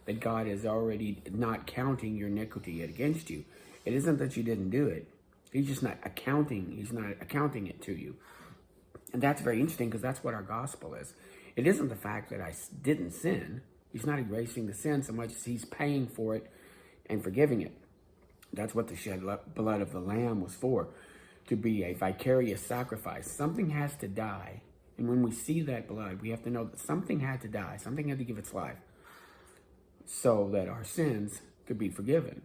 that God is already not counting your iniquity against you. It isn't that you didn't do it. He's just not accounting. He's not accounting it to you. And that's very interesting because that's what our gospel is. It isn't the fact that I didn't sin. He's not erasing the sin so much as he's paying for it and forgiving it. That's what the shed blood of the Lamb was for, to be a vicarious sacrifice. Something has to die. And when we see that blood, we have to know that something had to die. Something had to give its life so that our sins could be forgiven.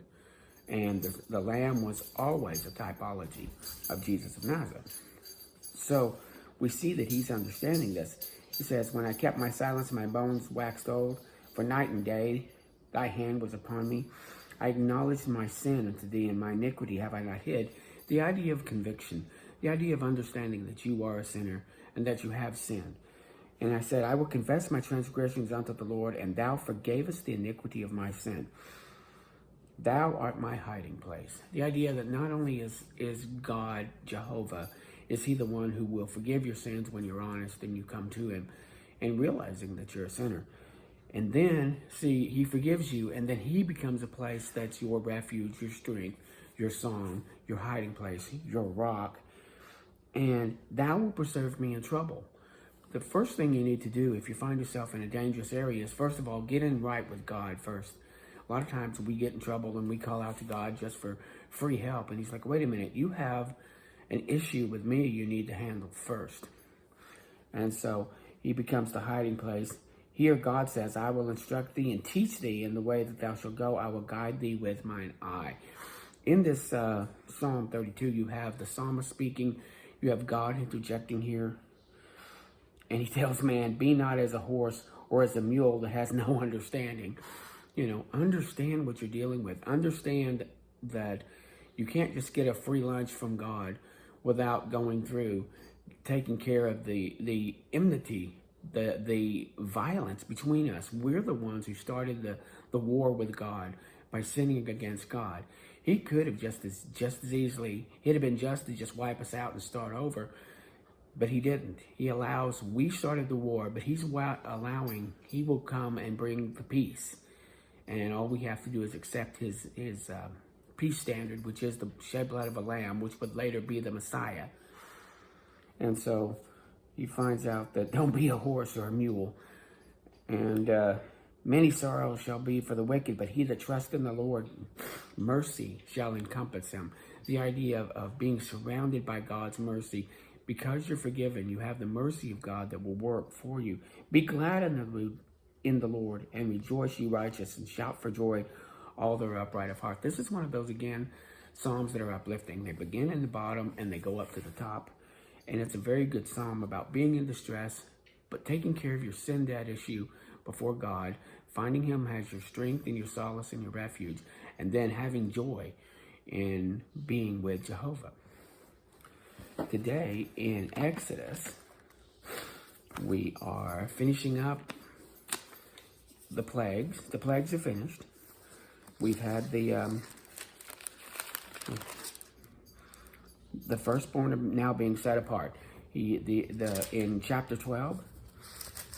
And the Lamb was always a typology of Jesus of Nazareth. So we see that he's understanding this. He says, when I kept my silence, my bones waxed old, for night and day thy hand was upon me. I acknowledged my sin unto thee, and my iniquity have I not hid. The idea of conviction, the idea of understanding that you are a sinner and that you have sinned. And I said, I will confess my transgressions unto the Lord, and thou forgavest the iniquity of my sin. Thou art my hiding place. The idea that not only is God, Jehovah, is he the one who will forgive your sins when you're honest and you come to him and realizing that you're a sinner. And then, see, he forgives you, and then he becomes a place that's your refuge, your strength, your song, your hiding place, your rock. And thou will preserve me in trouble. The first thing you need to do if you find yourself in a dangerous area is, first of all, get in right with God first. A lot of times we get in trouble and we call out to God just for free help. And he's like, wait a minute, you have an issue with me you need to handle first. And so he becomes the hiding place. Here God says, I will instruct thee and teach thee in the way that thou shalt go. I will guide thee with mine eye. In this Psalm 32, you have the psalmist speaking. You have God interjecting here. And he tells man, be not as a horse or as a mule that has no understanding. You know, understand what you're dealing with. Understand that you can't just get a free lunch from God without going through taking care of the enmity, the violence between us. We're the ones who started the war with God by sinning against God. He could have just as easily, it'd have been just to just wipe us out and start over. But he didn't. He allows, we started the war, but he's allowing, he will come and bring the peace. And all we have to do is accept his peace standard, which is the shed blood of a lamb, which would later be the Messiah. And so he finds out that don't be a horse or a mule. And many sorrows shall be for the wicked, but he that trusts in the Lord, mercy shall encompass him. The idea of being surrounded by God's mercy. Because you're forgiven, you have the mercy of God that will work for you. Be glad in the Lord, and rejoice, ye righteous, and shout for joy, all that are upright of heart. This is one of those, again, psalms that are uplifting. They begin in the bottom and they go up to the top. And it's a very good psalm about being in distress, but taking care of your sin debt issue before God, finding him as your strength and your solace and your refuge, and then having joy in being with Jehovah. Today in Exodus, we are finishing up the plagues. The plagues are finished. We've had the firstborn now being set apart. In chapter 12,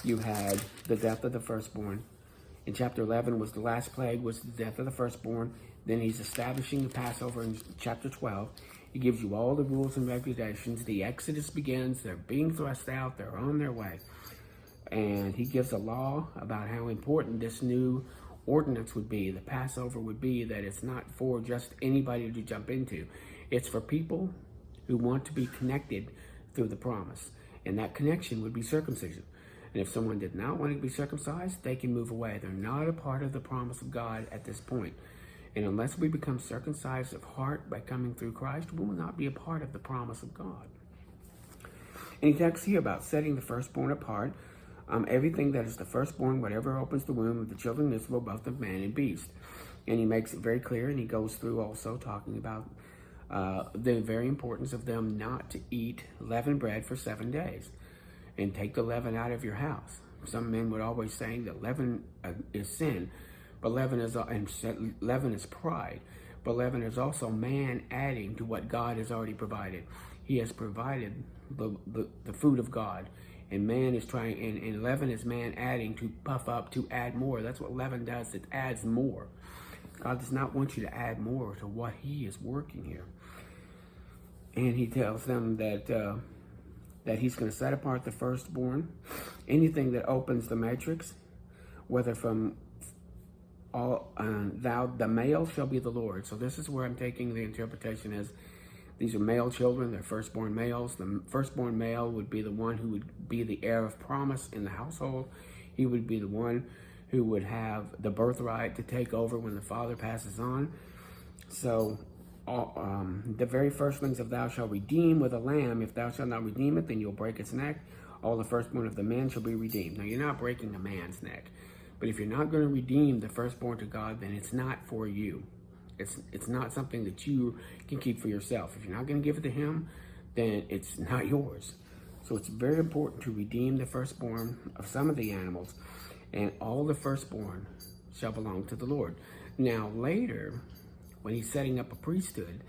you had the death of the firstborn. In chapter 11 was the last plague, was the death of the firstborn. Then he's establishing the Passover in chapter 12. He gives you all the rules and regulations. The Exodus begins. They're being thrust out. They're on their way. And he gives a law about how important this new ordinance would be. The Passover would be that it's not for just anybody to jump into. It's for people who want to be connected through the promise. And that connection would be circumcision. And if someone did not want to be circumcised, they can move away. They're not a part of the promise of God at this point. And unless we become circumcised of heart by coming through Christ, we will not be a part of the promise of God. And he talks here about setting the firstborn apart. Everything that is the firstborn, whatever opens the womb of the children of Israel, both of man and beast. And he makes it very clear, and he goes through also talking about the very importance of them not to eat leavened bread for 7 days. And take the leaven out of your house. Some men would always say that leaven is sin. But leaven is pride. But leaven is also man adding to what God has already provided. He has provided the food of God. And man is trying, and leaven is man adding to puff up, to add more. That's what leaven does. It adds more. God does not want you to add more to what he is working here. And he tells them that that he's going to set apart the firstborn. Anything that opens the matrix, whether from all, the male shall be the Lord. So this is where I'm taking the interpretation as these are male children, they're firstborn males. The firstborn male would be the one who would be the heir of promise in the household. He would be the one who would have the birthright to take over when the father passes on. So the very firstlings of thou shalt redeem with a lamb. If thou shalt not redeem it, then you'll break its neck. All the firstborn of the men shall be redeemed. Now, you're not breaking a man's neck. But if you're not going to redeem the firstborn to God, then it's not for you. It's not something that you can keep for yourself. If you're not going to give it to him, then it's not yours. So it's very important to redeem the firstborn of some of the animals, and all the firstborn shall belong to the Lord. Now later, when he's setting up a priesthood,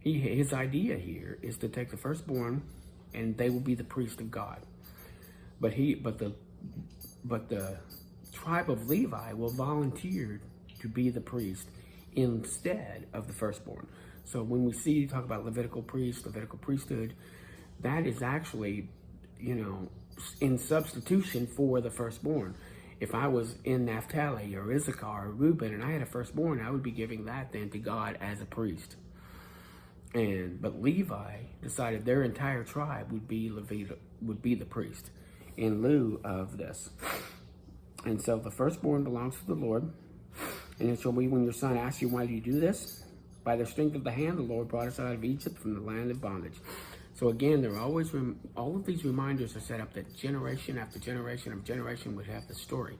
his idea here is to take the firstborn, and they will be the priest of God. But the tribe of Levi will volunteer to be the priest instead of the firstborn. So when we see you talk about Levitical priest, Levitical priesthood, that is actually, in substitution for the firstborn. If I was in Naphtali or Issachar or Reuben and I had a firstborn, I would be giving that then to God as a priest. But Levi decided their entire tribe would be the priest in lieu of this. And so the firstborn belongs to the Lord. And it shall be when your son asks you, why do you do this? By the strength of the hand, the Lord brought us out of Egypt from the land of bondage. So again, there are always, all of these reminders are set up that generation after generation of generation would have the story.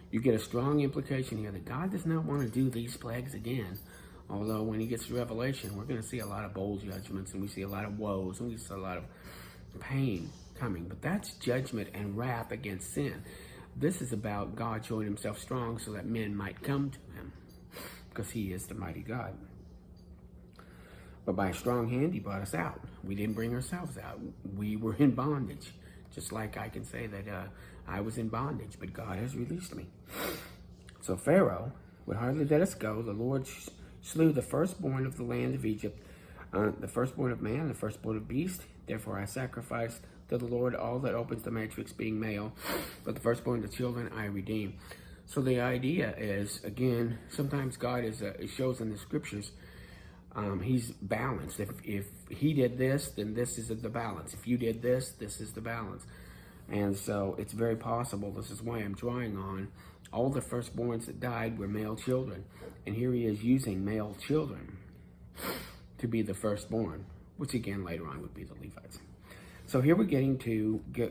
You get a strong implication here that God does not want to do these plagues again. Although when he gets to Revelation, we're going to see a lot of bold judgments, and we see a lot of woes, and we see a lot of pain coming. But that's judgment and wrath against sin. This is about God showing himself strong so that men might come to him, because he is the mighty God. But by a strong hand, he brought us out. We didn't bring ourselves out. We were in bondage. Just like I can say that I was in bondage, but God has released me. So Pharaoh would hardly let us go. The Lord slew the firstborn of the land of Egypt, the firstborn of man, the firstborn of beast. Therefore I sacrificed to the Lord all that opens the matrix, being male, but the firstborn of the children I redeem. So the idea is, again, sometimes God it shows in the scriptures, he's balanced. If he did this, then this is the balance. If you did this, this is the balance. And so it's very possible, this is why I'm drawing on, all the firstborns that died were male children. And here he is using male children to be the firstborn, which again later on would be the Levites. So here we're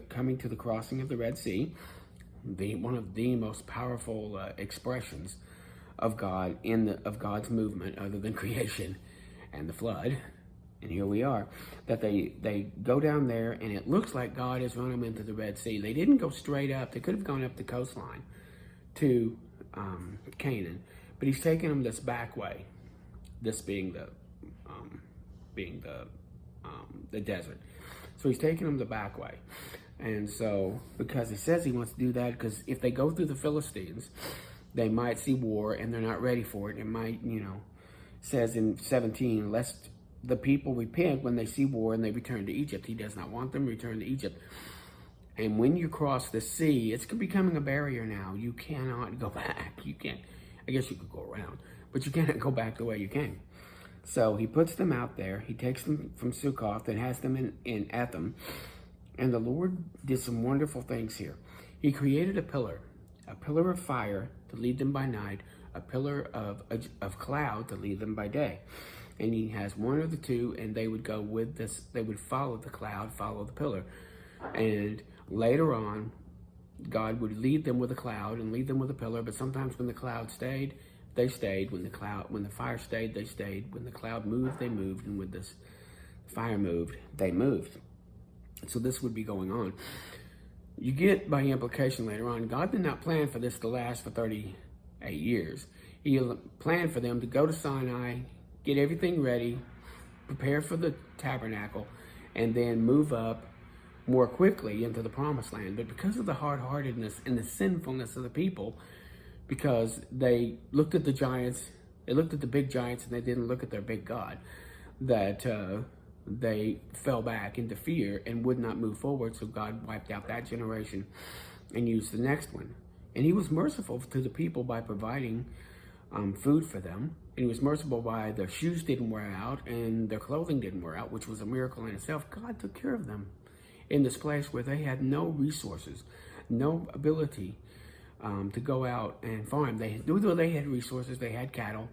coming to the crossing of the Red Sea, one of the most powerful expressions of God of God's movement, other than creation and the flood. And here we are, that they go down there, and it looks like God has run them into the Red Sea. They didn't go straight up. They could have gone up the coastline to Canaan, but he's taken them this back way. This being the desert. So he's taking them the back way. And so, because he says he wants to do that, because if they go through the Philistines, they might see war and they're not ready for it. It might, says in 17, lest the people repent when they see war and they return to Egypt. He does not want them to return to Egypt. And when you cross the sea, it's becoming a barrier now. You cannot go back. You can't. I guess you could go around, but you cannot go back the way you came. So he puts them out there. He takes them from Sukkoth and has them in Etham. And the Lord did some wonderful things here. He created a pillar of fire to lead them by night, a pillar of cloud to lead them by day. And he has one of the two, and they would go with this. They would follow the cloud, follow the pillar. And later on, God would lead them with a cloud and lead them with a pillar. But sometimes when the cloud stayed, they stayed. When the fire stayed, they stayed. When the cloud moved, they moved. And when this fire moved, they moved. So this would be going on. You get by implication later on, God did not plan for this to last for 38 years. He planned for them to go to Sinai, get everything ready, prepare for the tabernacle, and then move up more quickly into the promised land. But because of the hard-heartedness and the sinfulness of the people, because they looked at the giants, they looked at the big giants, and they didn't look at their big God, that they fell back into fear and would not move forward. So God wiped out that generation and used the next one. And he was merciful to the people by providing food for them. And he was merciful by their shoes didn't wear out and their clothing didn't wear out, which was a miracle in itself. God took care of them in this place where they had no resources, no ability to go out and farm. Though they had resources, they had cattle,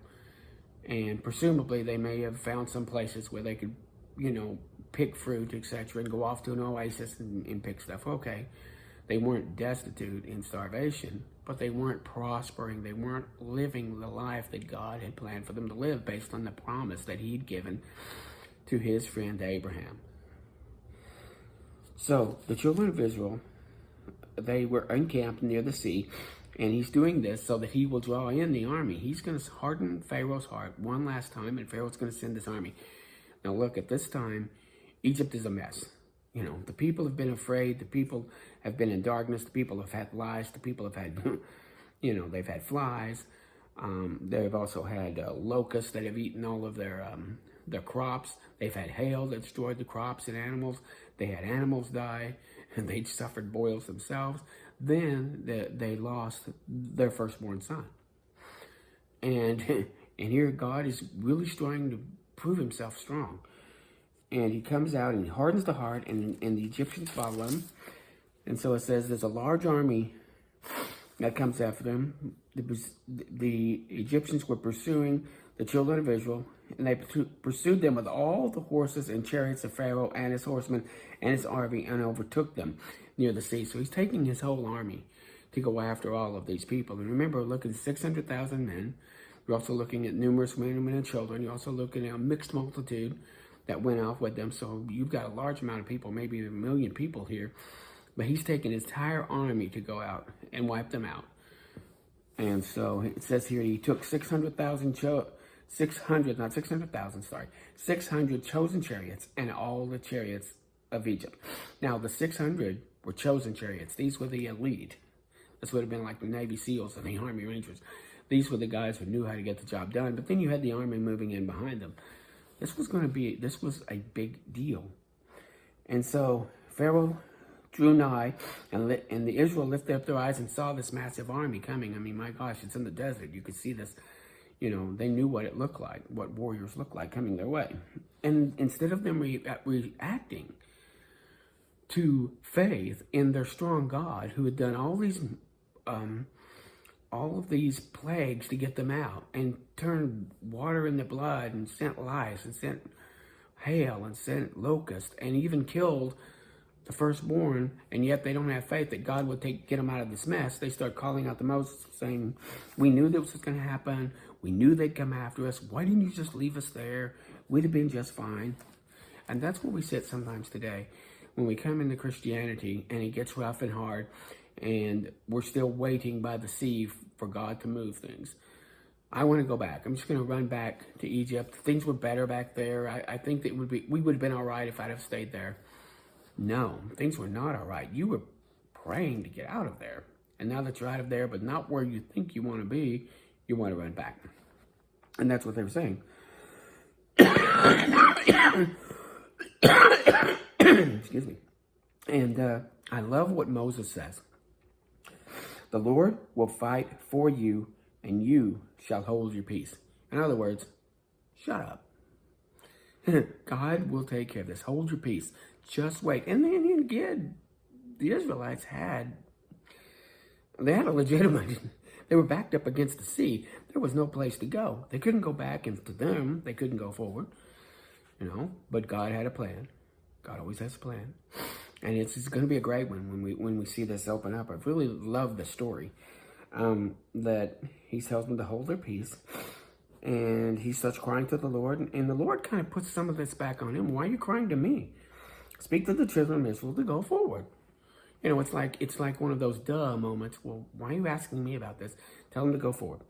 and presumably they may have found some places where they could, pick fruit, etc., and go off to an oasis and pick stuff. Okay, they weren't destitute in starvation, but they weren't prospering. They weren't living the life that God had planned for them to live based on the promise that he'd given to his friend Abraham. So the children of Israel, they were encamped near the sea, and he's doing this so that he will draw in the army. He's going to harden Pharaoh's heart one last time, and Pharaoh's going to send this army. Now look, at this time, Egypt is a mess. The people have been afraid. The people have been in darkness. The people have had lice. The people have had, they've had flies. They've also had locusts that have eaten all of their crops. They've had hail that destroyed the crops and animals. They had animals die, and they suffered boils themselves. Then they lost their firstborn son. And here God is really trying to prove himself strong. And he comes out and he hardens the heart, and the Egyptians follow him. And so it says there's a large army that comes after them. The Egyptians were pursuing the children of Israel, and they pursued them with all the horses and chariots of Pharaoh and his horsemen and his army, and overtook them near the sea. So he's taking his whole army to go after all of these people. And remember, we're looking at 600,000 men. You're also looking at numerous women and children. You're also looking at a mixed multitude that went off with them. So you've got a large amount of people, maybe 1 million people here. But he's taken his entire army to go out and wipe them out. And so it says here he took 600 chosen chariots and all the chariots of Egypt. Now the 600 were chosen chariots. These were the elite. This would have been like the Navy SEALs and the Army Rangers. These were the guys who knew how to get the job done. But then you had the army moving in behind them. This was a big deal. And so Pharaoh drew nigh, and the Israel lifted up their eyes and saw this massive army coming. I mean, my gosh, it's in the desert. You could see this. They knew what it looked like, what warriors looked like coming their way. And instead of them reacting to faith in their strong God, who had done all of these plagues to get them out, and turned water into blood, and sent lice, and sent hail, and sent locusts, and even killed the firstborn, and yet they don't have faith that God would get them out of this mess. They start calling out to Moses, saying, we knew this was going to happen. We knew they'd come after us. Why didn't you just leave us there? We'd have been just fine. And that's where we sit sometimes today, when we come into Christianity and it gets rough and hard, and we're still waiting by the sea for God to move things. I want to go back. I'm just going to run back to Egypt. Things were better back there. I think that we would have been all right if I'd have stayed there. No, things were not all right. You were praying to get out of there. And now that you're out of there, but not where you think you want to be, you want to run back. And that's what they were saying. Excuse me. And I love what Moses says. The Lord will fight for you, and you shall hold your peace. In other words, shut up. God will take care of this. Hold your peace. Just wait. And then again, the Israelites had a legitimate, they were backed up against the sea. There was no place to go. They couldn't go back, and to them, they couldn't go forward. But God had a plan. God always has a plan. And it's going to be a great one when we see this open up. I really love the story that he tells them to hold their peace. And he starts crying to the Lord. And the Lord kind of puts some of this back on him. Why are you crying to me? Speak to the children of Israel to go forward. It's like one of those duh moments. Well, why are you asking me about this? Tell them to go forward.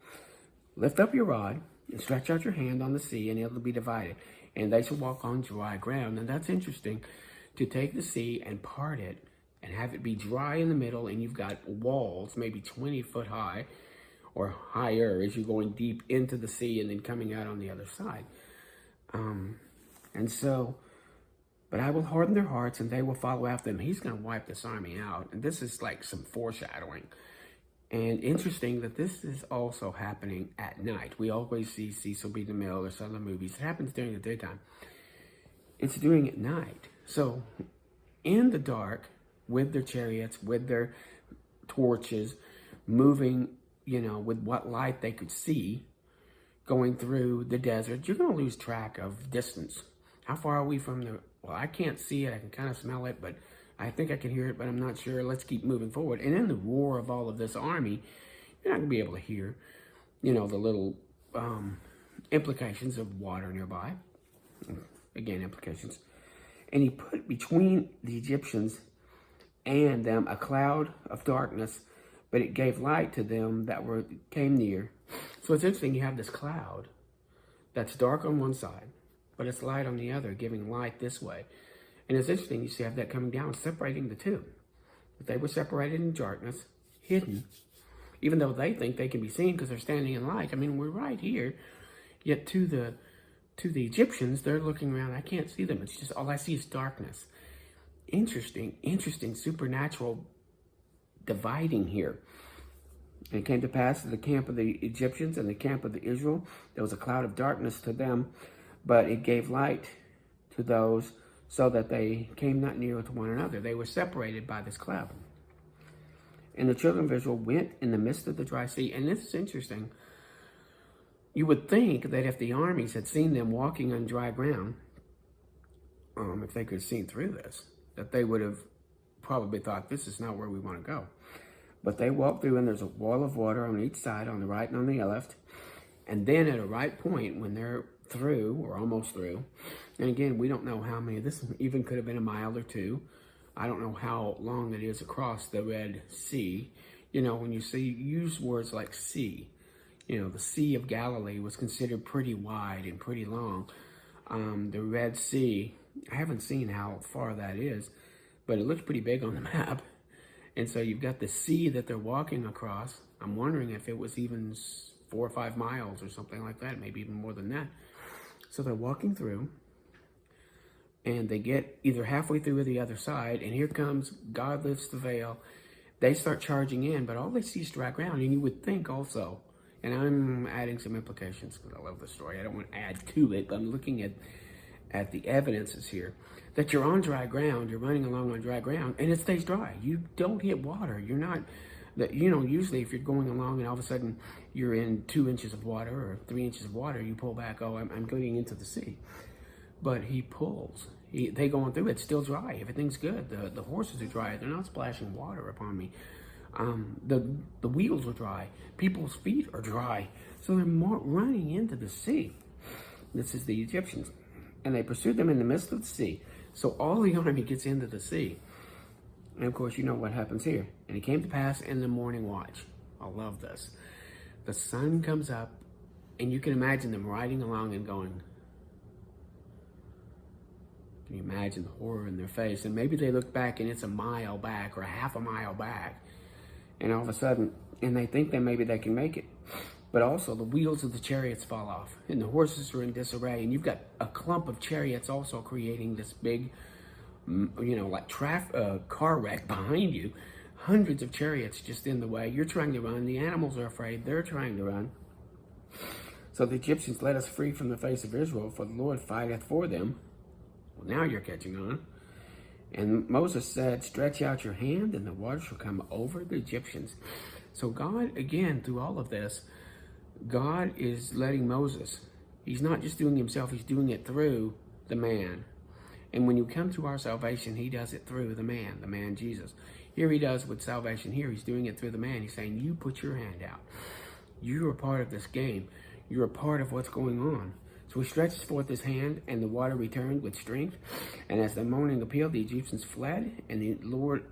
Lift up your rod and stretch out your hand on the sea, and it will be divided. And they shall walk on dry ground. And that's interesting to take the sea and part it and have it be dry in the middle, and you've got walls maybe 20 foot high or higher as you're going deep into the sea and then coming out on the other side. And so, but I will harden their hearts and they will follow after them. He's going to wipe this army out. And this is like some foreshadowing. And interesting that this is also happening at night. We always see Cecil B. DeMille or some of the movies. It happens during the daytime. It's doing it at night. So in the dark, with their chariots, with their torches, moving, you know, with what light they could see, going through the desert, you're going to lose track of distance. How far are we from the, well, I can't see it. I can kind of smell it, but I think I can hear it, but I'm not sure. Let's keep moving forward. And in the roar of all of this army, you're not going to be able to hear, you know, the little implications of water nearby. Again, implications. And he put between the Egyptians and them a cloud of darkness, but it gave light to them that came near. So it's interesting, you have this cloud that's dark on one side, but it's light on the other, giving light this way. And it's interesting, you see, have that coming down, separating the two. But they were separated in darkness, hidden, even though they think they can be seen because they're standing in light. I mean, we're right here. Yet to the Egyptians, they're looking around. I can't see them. It's just all I see is darkness. Interesting supernatural dividing here. And it came to pass in the camp of the Egyptians and the camp of the Israel, there was a cloud of darkness to them, but it gave light to those so that they came not near to one another. They were separated by this cloud. And the children of Israel went in the midst of the dry sea. And this is interesting. You would think that if the armies had seen them walking on dry ground, if they could have seen through this, that they would have probably thought, this is not where we want to go. But they walked through, and there's a wall of water on each side, on the right and on the left. And then at a right point, when they're through, or almost through, and again, we don't know how many, this even could have been a mile or two. I don't know how long it is across the Red Sea. You know, when you use words like sea, you know, the Sea of Galilee was considered pretty wide and pretty long. The Red Sea, I haven't seen how far that is, but it looks pretty big on the map. And so you've got the sea that they're walking across. I'm wondering if it was even 4 or 5 miles or something like that, maybe even more than that. So they're walking through, and they get either halfway through or the other side, and here comes, God lifts the veil. They start charging in, but all they see is dry ground. And you would think also, and I'm adding some implications because I love the story. I don't want to add to it, but I'm looking at the evidences here, that you're on dry ground, you're running along on dry ground, and it stays dry. You don't hit water. You're not, you know, usually if you're going along and all of a sudden you're in 2 inches of water or 3 inches of water, you pull back, oh, I'm going into the sea. But he pulls. They go on through, it's still dry. Everything's good. The horses are dry. They're not splashing water upon me. The wheels are dry. People's feet are dry. So they're running into the sea. This is the Egyptians. And they pursued them in the midst of the sea. So all the army gets into the sea. And of course, you know what happens here. And it came to pass in the morning watch. I love this. The sun comes up, and you can imagine them riding along and going, can you imagine the horror in their face? And maybe they look back and it's a mile back or half a mile back. And all of a sudden, and they think that maybe they can make it. But also the wheels of the chariots fall off and the horses are in disarray. And you've got a clump of chariots also creating this big, you know, like car wreck behind you. Hundreds of chariots just in the way. You're trying to run. The animals are afraid. They're trying to run. So the Egyptians led us free from the face of Israel, for the Lord fighteth for them. Well, now you're catching on. And Moses said, stretch out your hand, and the water shall come over the Egyptians. So God, again, through all of this, God is letting Moses. He's not just doing himself, he's doing it through the man. And when you come to our salvation, he does it through the man Jesus. Here he does with salvation. Here he's doing it through the man. He's saying, you put your hand out. You're a part of this game. You're a part of what's going on. So he stretches forth his hand, and the water returned with strength. And as the moaning appealed, the Egyptians fled, and the Lord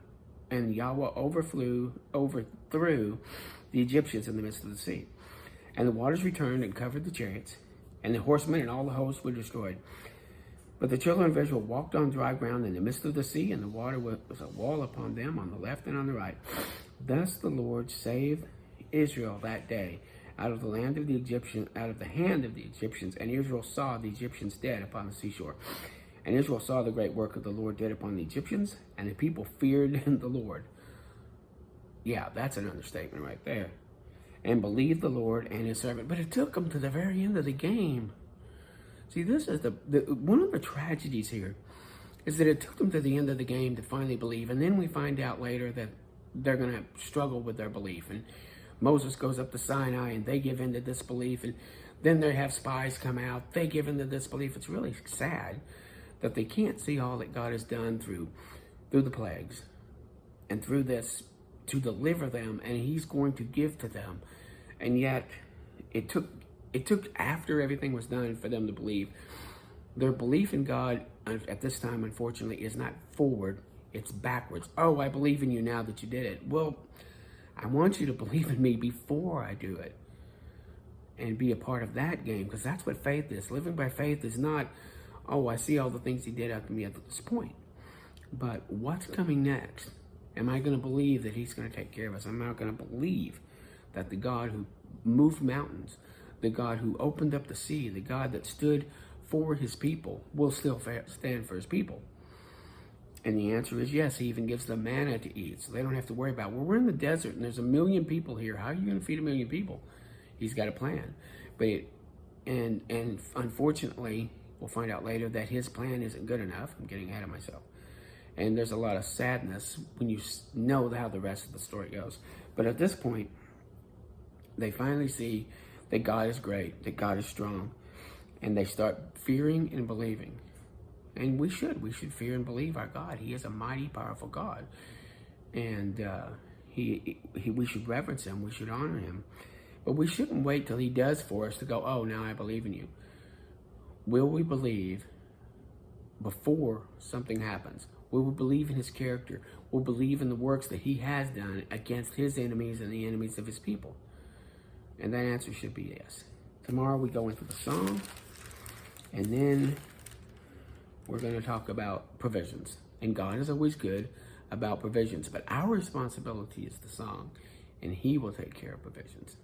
and Yahweh overthrew the Egyptians in the midst of the sea. And the waters returned and covered the chariots, and the horsemen and all the hosts were destroyed. But the children of Israel walked on dry ground in the midst of the sea, and the water was a wall upon them on the left and on the right. Thus the Lord saved Israel that day out of the hand of the Egyptians, and Israel saw the Egyptians dead upon the seashore. And Israel saw the great work of the Lord did upon the Egyptians, and the people feared the Lord. Yeah, that's an understatement right there. And believed the Lord and his servant. But it took them to the very end of the game. See, this is one of the tragedies here, is that it took them to the end of the game to finally believe. And then we find out later that they're going to struggle with their belief. And Moses goes up to Sinai and they give in to disbelief. And then they have spies come out. They give in to disbelief. It's really sad that they can't see all that God has done through the plagues and through this to deliver them, and he's going to give to them. And yet it took after everything was done for them to believe. Their belief in God at this time, unfortunately, is not forward, it's backwards. Oh, I believe in you now that you did it. Well, I want you to believe in me before I do it and be a part of that game, because that's what faith is. Living by faith is not, oh, I see all the things he did up to me at this point, but what's coming next? Am I going to believe that he's going to take care of us? Am I going to believe that the God who moved mountains, the God who opened up the sea, the God that stood for his people will still stand for his people? And the answer is yes. He even gives them manna to eat, so they don't have to worry about, well, we're in the desert and there's 1 million people here. How are you going to feed 1 million people? He's got a plan. But and unfortunately, we'll find out later that his plan isn't good enough. I'm getting ahead of myself. And there's a lot of sadness when you know how the rest of the story goes. But at this point, they finally see that God is great, that God is strong, and they start fearing and believing. And we should fear and believe our God. He is a mighty, powerful God. And we should reverence him, we should honor him. But we shouldn't wait till he does for us to go, oh, now I believe in you. Will we believe before something happens? Will we believe in his character? Will we believe in the works that he has done against his enemies and the enemies of his people? And that answer should be yes. Tomorrow we go into the song, and then we're going to talk about provisions. And God is always good about provisions, but our responsibility is the song, and he will take care of provisions.